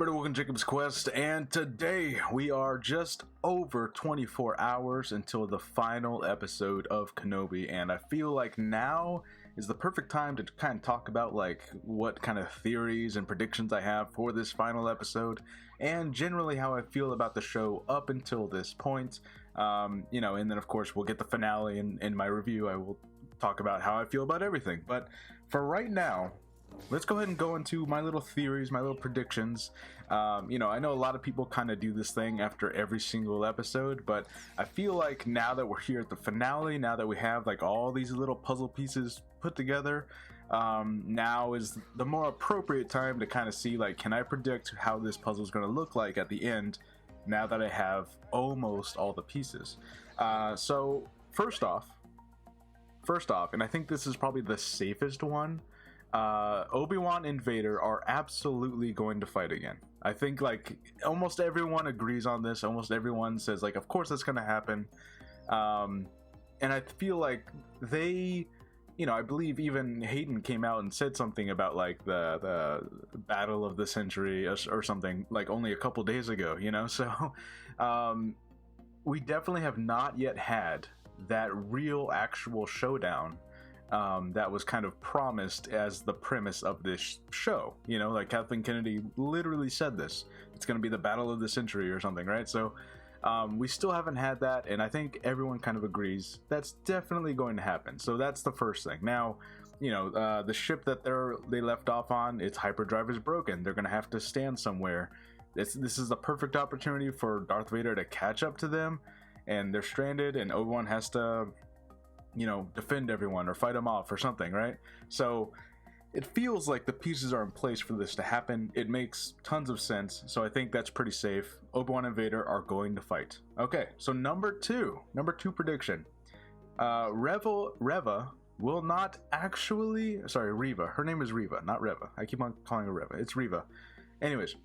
everybody, welcome to Jacob's Quest, and today we are just over 24 hours until the final episode of Kenobi, and I feel like now is the perfect time to kind of talk about like what kind of theories and predictions I have for this final episode, and generally how I feel about the show up until this point. And then of course we'll get the finale in my review. I will talk about how I feel about everything, but for right now, let's go ahead and go into my little theories, my little predictions. I know a lot of people kind of do this thing after every single episode, but I feel like now that we're here at the finale, now that we have like all these little puzzle pieces put together, now is the more appropriate time to kind of see like, can I predict how this puzzle is going to look like at the end now that I have almost all the pieces. So first off, and I think this is probably the safest one, Obi-Wan and Vader are absolutely going to fight again. I think like almost everyone agrees on this. Almost everyone says like, of course that's going to happen. And I feel like they, I believe even Hayden came out and said something about like the battle of the century or something like only a couple days ago, so we definitely have not yet had that real actual showdown that was kind of promised as the premise of this show. Like Kathleen Kennedy literally said this. It's going to be the battle of the century or something, right? So we still haven't had that, and I think everyone kind of agrees that's definitely going to happen. So that's the first thing. Now, the ship that they left off on, its hyperdrive is broken. They're going to have to stand somewhere. This is the perfect opportunity for Darth Vader to catch up to them, and they're stranded, and Obi-Wan has to defend everyone or fight them off or something, right? So it feels like the pieces are in place for this to happen. It makes tons of sense, so I think that's pretty safe. Obi-Wan and Vader are going to fight. Okay, so number two prediction. Reva will not actually, Reva. Her name is Reva, not Reva. I keep on calling her Reva. It's Reva. Anyways,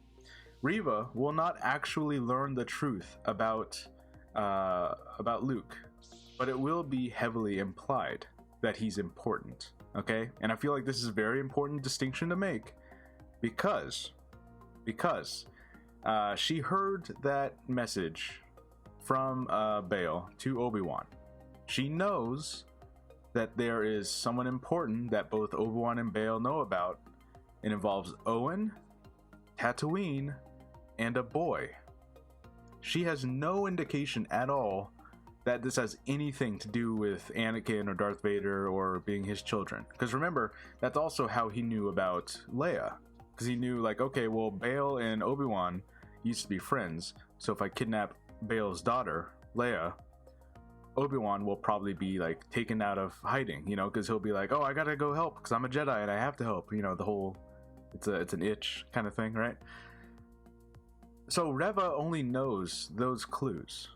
Reva will not actually learn the truth about Luke, but it will be heavily implied that he's important, okay? And I feel like this is a very important distinction to make because she heard that message from Bail to Obi-Wan. She knows that there is someone important that both Obi-Wan and Bail know about. It involves Owen, Tatooine, and a boy. She has no indication at all that this has anything to do with Anakin or Darth Vader or being his children. Because remember, that's also how he knew about Leia. Because he knew like, okay, well, Bail and Obi-Wan used to be friends. So if I kidnap Bail's daughter, Leia, Obi-Wan will probably be like taken out of hiding, because he'll be like, oh, I gotta go help because I'm a Jedi and I have to help. The whole, it's an itch kind of thing, right? So Reva only knows those clues.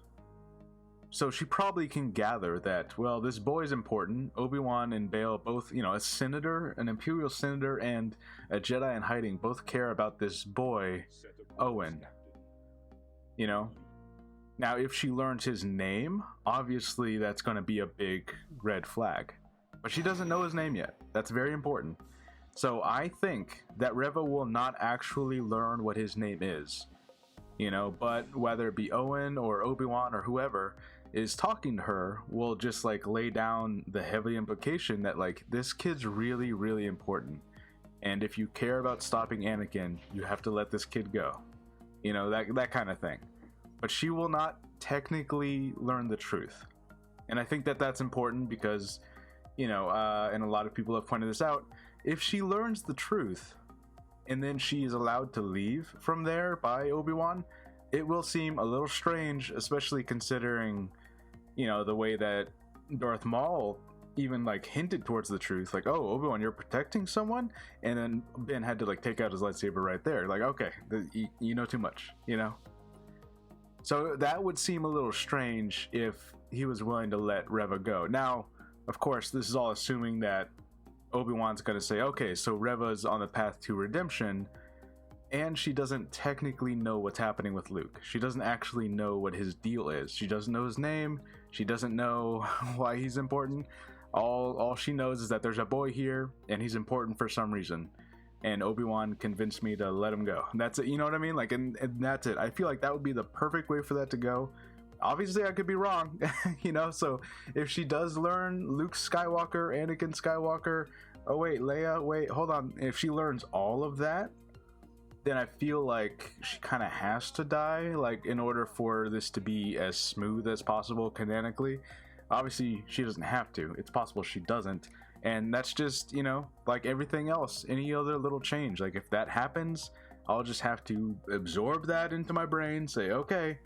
So she probably can gather that, well, this boy's important. Obi-Wan and Bail both, a senator, an Imperial senator, and a Jedi in hiding both care about this boy, Owen. Now, if she learns his name, obviously that's going to be a big red flag. But she doesn't know his name yet. That's very important. So I think that Reva will not actually learn what his name is. But whether it be Owen or Obi-Wan or whoever is talking to her, will just like lay down the heavy implication that like this kid's really, really important, and if you care about stopping Anakin, you have to let this kid go. That kind of thing. But she will not technically learn the truth, and I think that that's important because and a lot of people have pointed this out, if she learns the truth and then she is allowed to leave from there by Obi-Wan, it will seem a little strange, especially considering, the way that Darth Maul even like hinted towards the truth, like, oh, Obi-Wan, you're protecting someone, and then Ben had to like take out his lightsaber right there, like, okay, you know too much, So that would seem a little strange if he was willing to let Reva go. Now, of course, this is all assuming that Obi-Wan's going to say, okay, so Reva's on the path to redemption, and she doesn't technically know what's happening with Luke. She doesn't actually know what his deal is. She doesn't know his name. She doesn't know why he's important. All she knows is that there's a boy here, and he's important for some reason. and Obi-Wan convinced me to let him go. That's it, you know what I mean? Like, and that's it. I feel like that would be the perfect way for that to go. Obviously I could be wrong, you know, so if she does learn Luke Skywalker, Anakin Skywalker, oh wait, Leia, wait, hold on, if she learns all of that, then I feel like she kind of has to die, like, in order for this to be as smooth as possible canonically. Obviously she doesn't have to, it's possible she doesn't, and that's just, you know, like everything else, any other little change, like if that happens, I'll just have to absorb that into my brain, say, okay,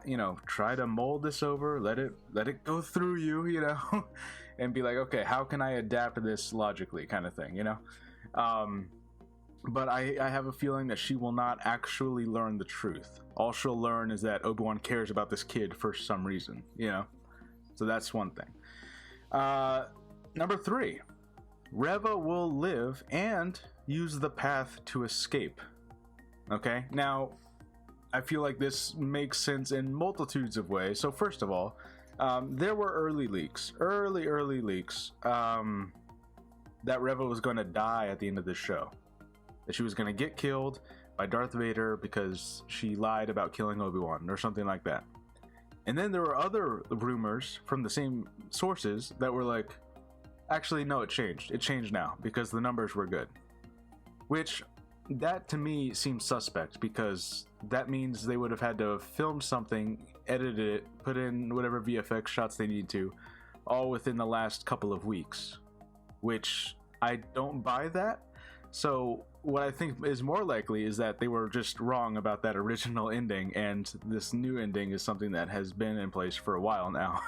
you know, try to mold this over, let it go through you, you know, and be like, okay, how can I adapt this logically, kind of thing, you know. But I have a feeling that she will not actually learn the truth. All she'll learn is that Obi-Wan cares about this kid for some reason, you know. So that's one thing. Number 3, Reva will live and use the path to escape. Okay, now I feel like this makes sense in multitudes of ways. So first of all, there were early leaks, that Reva was going to die at the end of the show. That she was going to get killed by Darth Vader because she lied about killing Obi-Wan or something like that. And then there were other rumors from the same sources that were like, actually, no, it changed. It changed now because the numbers were good. Which, that to me seems suspect, because that means they would have had to have filmed something, edited it, put in whatever VFX shots they need to, all within the last couple of weeks, which I don't buy that. So what I think is more likely is that they were just wrong about that original ending, and this new ending is something that has been in place for a while now.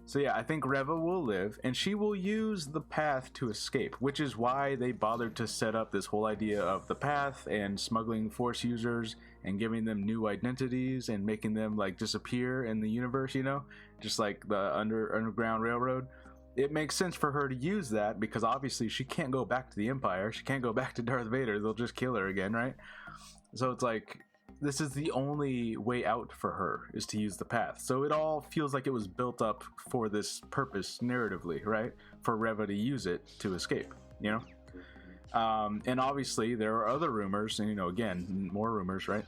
So yeah, I think Reva will live, and she will use the path to escape, which is why they bothered to set up this whole idea of the path and smuggling Force users and giving them new identities and making them like disappear in the universe, you know, just like the Underground Railroad. It makes sense for her to use that because obviously she can't go back to the Empire. She can't go back to Darth Vader. They'll just kill her again, right? So it's like, this is the only way out for her, is to use the path. So it all feels like it was built up for this purpose narratively, right? For Reva to use it to escape, you know? And obviously there are other rumors, and, you know, again, more rumors, right?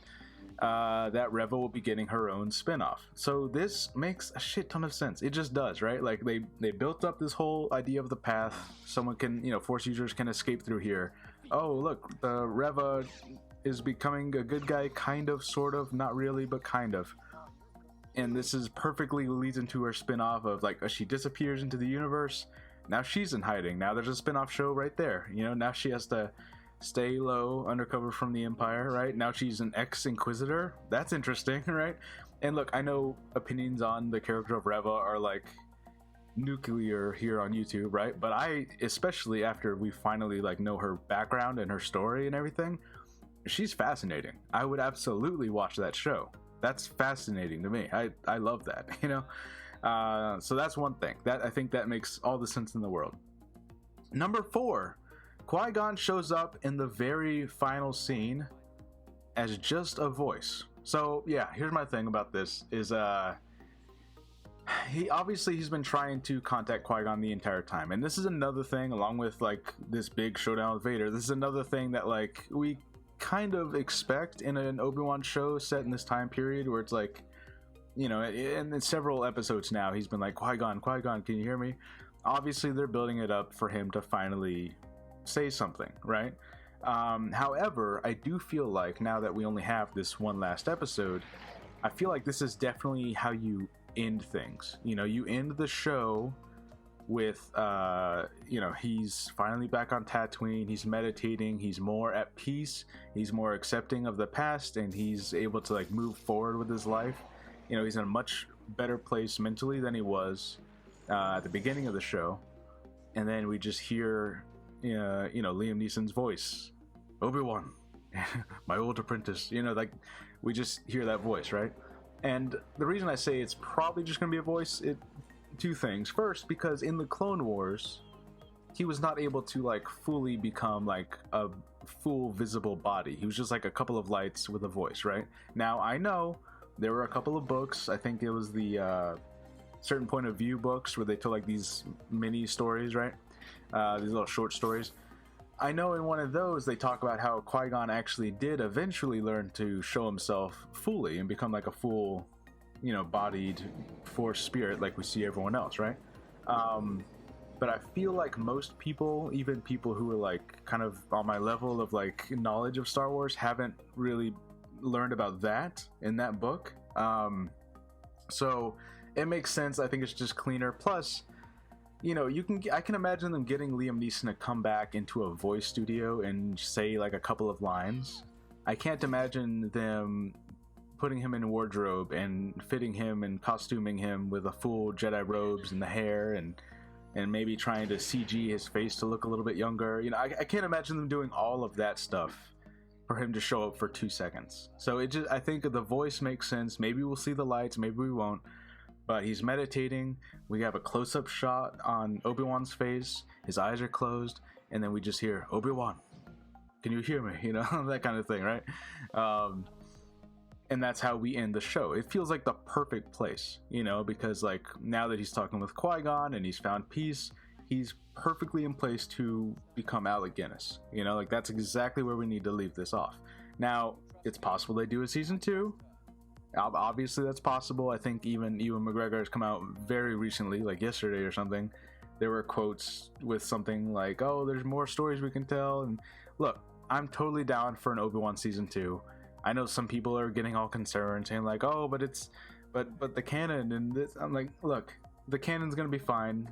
That Reva will be getting her own spin-off. So this makes a shit ton of sense. It just does, right? Like they built up this whole idea of the path. Someone can, you know, Force users can escape through here. Oh, look, the Reva is becoming a good guy, kind of, sort of, not really, but kind of. And this is perfectly leads into her spin-off of like, she disappears into the universe. Now she's in hiding. Now there's a spin-off show right there. You know, now she has to stay low, undercover from the Empire, right? Now she's an ex-Inquisitor. That's interesting, right? And look, I know opinions on the character of Reva are like nuclear here on YouTube, right? But I, especially after we finally like know her background and her story and everything, she's fascinating. I would absolutely watch that show. That's fascinating to me. I love that, you know? So that's one thing. That I think that makes all the sense in the world. Number 4, Qui-Gon shows up in the very final scene as just a voice. So yeah, here's my thing about this is he's been trying to contact Qui-Gon the entire time, and this is another thing, along with like this big showdown with Vader, this is another thing that like we kind of expect in an Obi-Wan show set in this time period, where it's like, you know, in several episodes now he's been like, Qui-Gon, can you hear me? Obviously they're building it up for him to finally say something, right? However, I do feel like now that we only have this one last episode, I feel like this is definitely how you end things. You know, you end the show with you know, he's finally back on Tatooine, he's meditating, he's more at peace, he's more accepting of the past, and he's able to like move forward with his life. You know, he's in a much better place mentally than he was at the beginning of the show. And then we just hear you know, Liam Neeson's voice, Obi-Wan, my old apprentice, you know, like we just hear that voice, right? And the reason I say it's probably just gonna be a voice, two things. First, because in the Clone Wars, he was not able to like fully become like a full visible body. He was just like a couple of lights with a voice, right? Now I know there were a couple of books, I think it was the Certain Point of View books, where they told like these mini stories, right? These little short stories. I know in one of those they talk about how Qui-Gon actually did eventually learn to show himself fully and become like a full, bodied Force spirit like we see everyone else, right? But I feel like most people, even people who are like kind of on my level of like knowledge of Star Wars, haven't really learned about that in that book. So it makes sense. I think it's just cleaner. Plus, I can imagine them getting Liam Neeson to come back into a voice studio and say like a couple of lines. I can't imagine them putting him in a wardrobe and fitting him and costuming him with a full Jedi robes and the hair and maybe trying to CG his face to look a little bit younger. I can't imagine them doing all of that stuff for him to show up for 2 seconds. So I think the voice makes sense. Maybe we'll see the lights, maybe we won't. But he's meditating. We have a close-up shot on Obi-Wan's face. His eyes are closed, and then we just hear, "Obi-Wan, can you hear me?" That kind of thing, right? And that's how we end the show. It feels like the perfect place, because like now that he's talking with Qui-Gon and he's found peace, he's perfectly in place to become Alec Guinness. Like that's exactly where we need to leave this off. Now, it's possible they do a season 2. Obviously that's possible. I think even Ewan McGregor has come out very recently, like yesterday or something. There were quotes with something like, "Oh, there's more stories we can tell." And look, I'm totally down for an Obi-Wan season 2. I know some people are getting all concerned, saying like, "Oh, but the canon and this." I'm like, look, the canon's gonna be fine.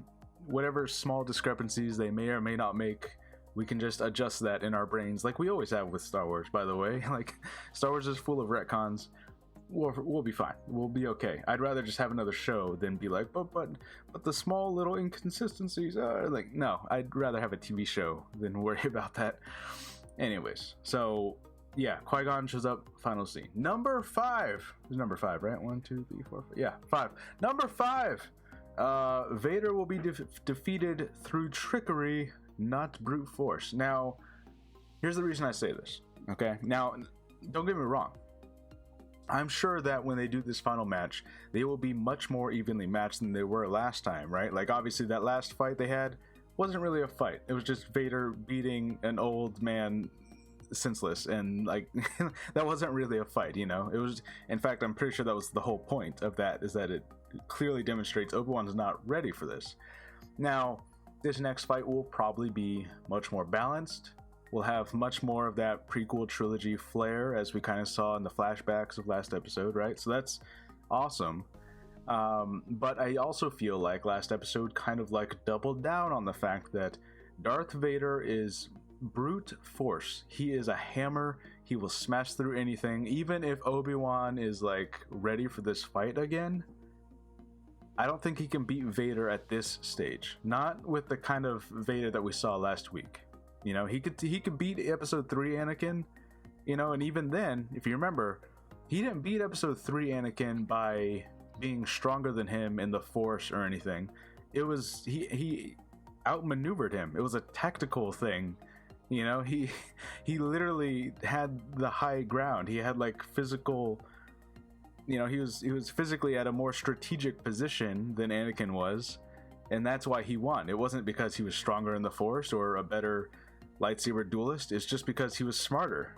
Whatever small discrepancies they may or may not make, we can just adjust that in our brains, like we always have with Star Wars. By the way, like Star Wars is full of retcons. We'll be fine. We'll be okay. I'd rather just have another show than be like, but the small little inconsistencies are like, no. I'd rather have a TV show than worry about that. Anyways, so yeah, Qui-Gon shows up. Final scene. Number 5. It's number 5, right? 1, 2, 3, 4, 5. Yeah, 5. Number 5. Vader will be defeated through trickery, not brute force. Now, here's the reason I say this. Okay. Now, don't get me wrong. I'm sure that when they do this final match, they will be much more evenly matched than they were last time, right? Like, obviously, that last fight they had wasn't really a fight. It was just Vader beating an old man senseless, and, like, that wasn't really a fight, It was, in fact, I'm pretty sure that was the whole point of that, is that it clearly demonstrates Obi-Wan's not ready for this. Now, this next fight will probably be much more balanced. We'll have much more of that prequel trilogy flair, as we kind of saw in the flashbacks of last episode, right? So that's awesome. But I also feel like last episode kind of like doubled down on the fact that Darth Vader is brute force. He is a hammer. He will smash through anything. Even if Obi-Wan is like ready for this fight again, I don't think he can beat Vader at this stage. Not with the kind of Vader that we saw last week. He could beat episode 3 Anakin, and even then, if you remember, he didn't beat episode 3 Anakin by being stronger than him in the Force or anything. It was he outmaneuvered him. It was a tactical thing. He literally had the high ground. He had like physical, he was physically at a more strategic position than Anakin was, and that's why he won. It wasn't because he was stronger in the Force or a better lightsaber duelist. It's just because he was smarter.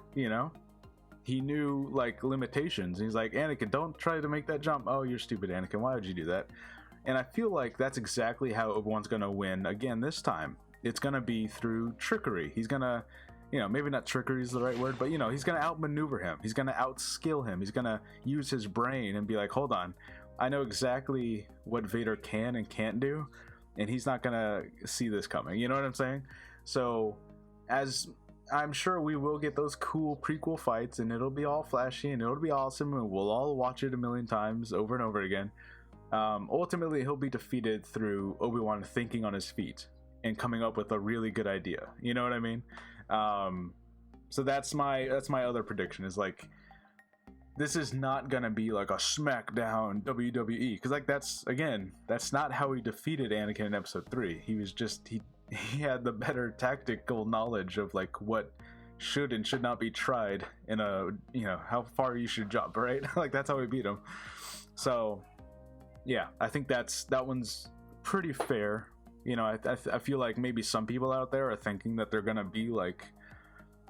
He knew like limitations. He's like, "Anakin, don't try to make that jump." "Oh, you're stupid, Anakin. Why would you do that?" And I feel like that's exactly how Obi-Wan's gonna win again this time. It's gonna be through trickery. He's gonna, maybe not trickery is the right word, but he's gonna outmaneuver him. He's gonna outskill him. He's gonna use his brain and be like, "Hold on, I know exactly what Vader can and can't do, and he's not gonna see this coming." You know what I'm saying? So, as I'm sure we will get those cool prequel fights, and it'll be all flashy and it'll be awesome, and we'll all watch it a million times over and over again. Ultimately, he'll be defeated through Obi-Wan thinking on his feet and coming up with a really good idea. You know what I mean? So that's my other prediction, is like, this is not gonna be like a SmackDown WWE, because like that's not how he defeated Anakin in episode 3. He was just he had the better tactical knowledge of like what should and should not be tried in a how far you should jump, right? Like that's how we beat him. So yeah, I think that one's pretty fair. You know, I feel like maybe some people out there are thinking that they're gonna be like,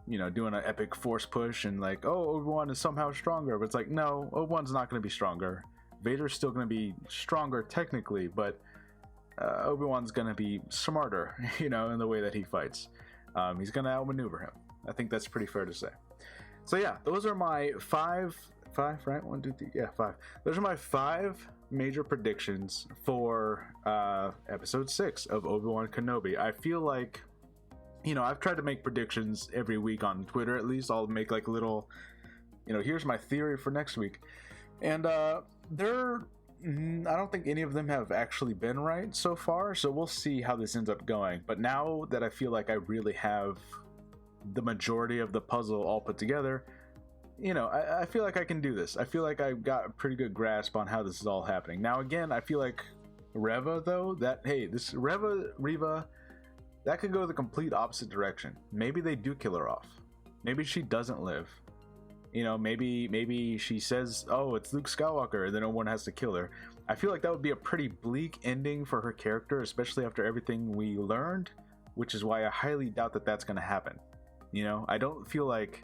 you know, doing an epic force push and like, oh, Obi-Wan is somehow stronger, but it's like, no, Obi-Wan's not gonna be stronger. Vader's still gonna be stronger technically, but Obi-Wan's gonna be smarter, you know, in the way that he fights. He's gonna outmaneuver him. I think that's pretty fair to say. So yeah, those are my five, right? 1, 2, 3, yeah, 5. Those are my 5 major predictions for episode 6 of Obi-Wan Kenobi. I feel like, you know, I've tried to make predictions every week on Twitter. At least I'll make like little, you know, here's my theory for next week, and I don't think any of them have actually been right so far, so we'll see how this ends up going. But now that I feel like I really have the majority of the puzzle all put together, you know, I feel like I can do this. I feel like I've got a pretty good grasp on how this is all happening. Now again, I feel like Reva, though, this Reva, that could go the complete opposite direction. Maybe they do kill her off. Maybe she doesn't live. You know, maybe she says, oh, it's Luke Skywalker, and then no one has to kill her. I feel like that would be a pretty bleak ending for her character, especially after everything we learned, which is why I highly doubt that that's going to happen. You know, I don't feel like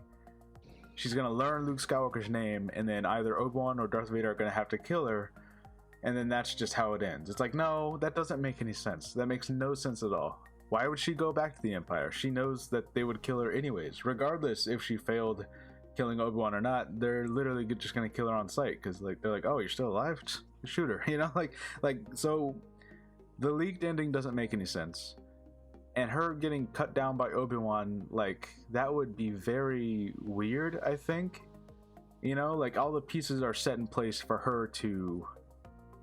she's going to learn Luke Skywalker's name, and then either Obi-Wan or Darth Vader are going to have to kill her, and then that's just how it ends. It's like, no, that doesn't make any sense. That makes no sense at all. Why would she go back to the Empire? She knows that they would kill her anyways. Regardless if she failed killing Obi-Wan or not, they're literally just going to kill her on sight, because like they're like, oh, you're still alive? Shoot her. You know, like so the leaked ending doesn't make any sense. And her getting cut down by Obi-Wan, like, that would be very weird, I think. You know, like, all the pieces are set in place for her to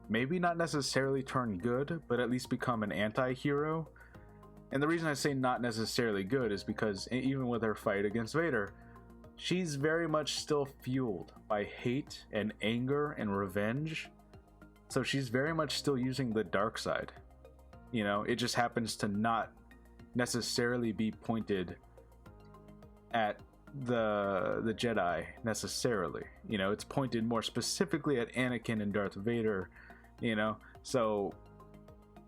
maybe not necessarily turn good, but at least become an anti-hero. And the reason I say not necessarily good is because even with her fight against Vader, she's very much still fueled by hate and anger and revenge. So she's very much still using the dark side. You know, it just happens to not necessarily be pointed at the Jedi necessarily. You know, it's pointed more specifically at Anakin and Darth Vader, you know. So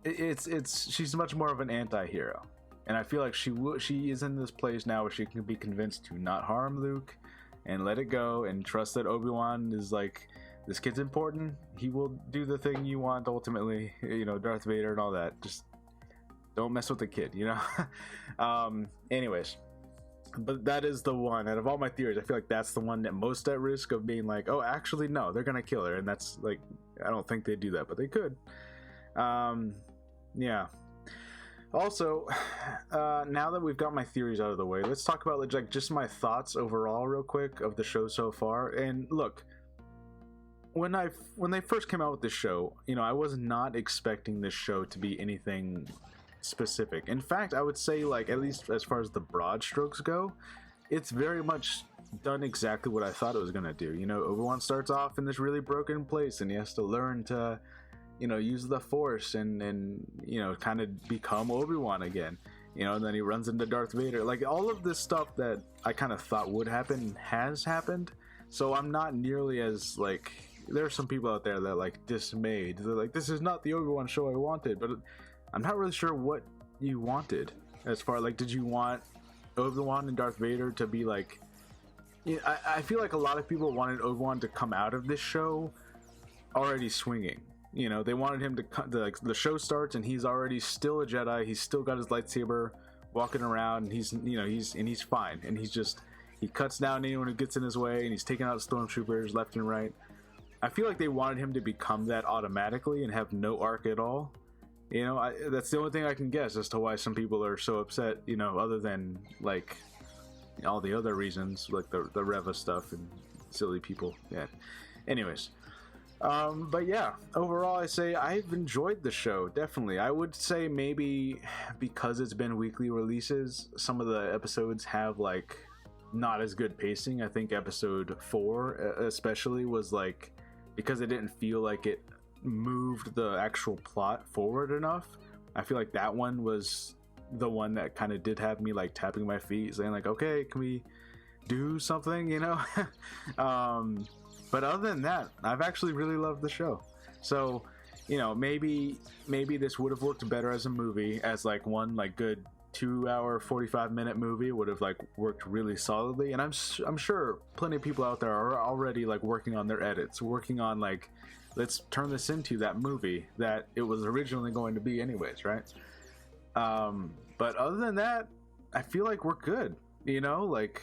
she's much more of an anti-hero, and I feel like she is in this place now where she can be convinced to not harm Luke and let it go and trust that Obi-Wan is like, this kid's important, he will do the thing you want ultimately, you know, Darth Vader and all that. Just don't mess with the kid, you know. Anyways, but that is the one out of all my theories. I feel like that's the one that most at risk of being like, oh, actually no, they're gonna kill her. And that's like, I don't think they'd do that, but they could. Yeah. Also, now that we've got my theories out of the way, let's talk about like just my thoughts overall real quick of the show so far. And look, when they first came out with this show, you know, I was not expecting this show to be anything specific. In fact, I would say, like, at least as far as the broad strokes go, it's very much done exactly what I thought it was gonna do. You know, Obi-Wan starts off in this really broken place, and he has to learn to, you know, use the Force and you know, kind of become Obi-Wan again. You know, and then he runs into Darth Vader. Like, all of this stuff that I kind of thought would happen has happened. So I'm not nearly as, like, there are some people out there that, like, dismayed. They're like, this is not the Obi-Wan show I wanted. But I'm not really sure what you wanted. As far, like, did you want Obi-Wan and Darth Vader to be, like... You know, I feel like a lot of people wanted Obi-Wan to come out of this show already swinging. You know, they wanted him to come... Like, the show starts and he's already still a Jedi. He's still got his lightsaber walking around. And he's, you know, he's fine. And he's just... He cuts down anyone who gets in his way. And he's taking out stormtroopers left and right. I feel like they wanted him to become that automatically and have no arc at all. You know, that's the only thing I can guess as to why some people are so upset, you know, other than, like, all the other reasons, like the Reva stuff and silly people. Yeah. Anyways. But yeah, overall, I say I've enjoyed the show, definitely. I would say maybe because it's been weekly releases, some of the episodes have, like, not as good pacing. I think episode 4 especially was, like, because it didn't feel like it moved the actual plot forward enough. I feel like that one was the one that kind of did have me, like, tapping my feet saying, like, okay, can we do something, you know? But other than that, I've actually really loved the show. So you know, maybe this would have worked better as a movie, as like one like good 2-hour 45-minute movie would have like worked really solidly. And I'm sure plenty of people out there are already like working on their edits, working on like, let's turn this into that movie that it was originally going to be anyways, right? But other than that, I feel like we're good, you know, like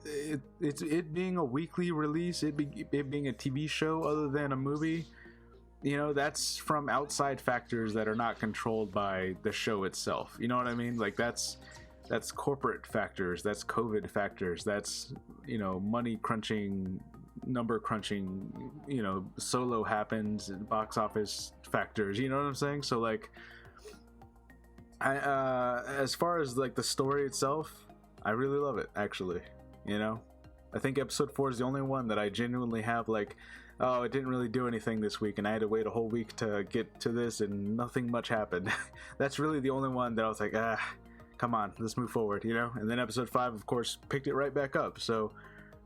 it being a weekly release, it being a TV show other than a movie, you know, that's from outside factors that are not controlled by the show itself. You know what I mean? Like that's corporate factors, that's COVID factors, that's, you know, money crunching, number crunching, you know, Solo happens, box office factors, you know what I'm saying? So like, as far as like the story itself, I really love it, actually. You know, I think episode 4 is the only one that I genuinely have like, oh, it didn't really do anything this week and I had to wait a whole week to get to this and nothing much happened. That's really the only one that I was like, come on, let's move forward, you know? And then episode 5, of course, picked it right back up. So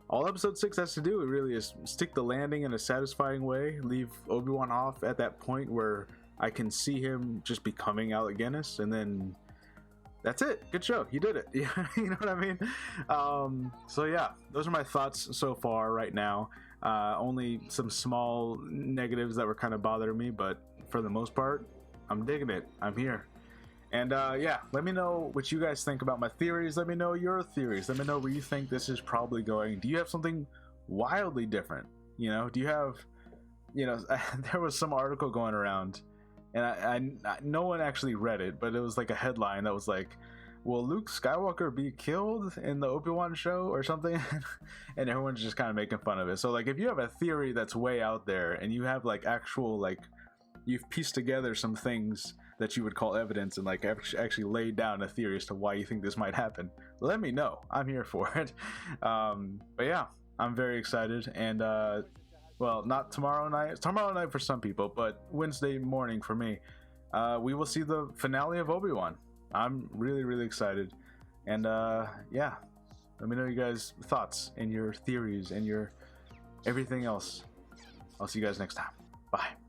all episode 6 has to do really is stick the landing in a satisfying way, leave Obi-Wan off at that point where I can see him just becoming Alec Guinness, and then that's it. Good show. You did it. You know what I mean? So yeah, those are my thoughts so far right now. Only some small negatives that were kind of bothering me, but for the most part, I'm digging it. I'm here. And yeah, let me know what you guys think about my theories. Let me know your theories. Let me know where you think this is probably going. Do you have something wildly different? You know, do you have, you know, there was some article going around, and I no one actually read it, but it was like a headline that was like, will Luke Skywalker be killed in the Obi-Wan show or something? And everyone's just kind of making fun of it. So like, if you have a theory that's way out there and you have like actual, like, you've pieced together some things that you would call evidence and like actually laid down a theory as to why you think this might happen, let me know. I'm here for it. But yeah, I'm very excited. And well, not tomorrow night for some people, but Wednesday morning for me, we will see the finale of Obi-Wan. I'm really, really excited. And yeah, let me know you guys' thoughts and your theories and your everything else. I'll see you guys next time. Bye.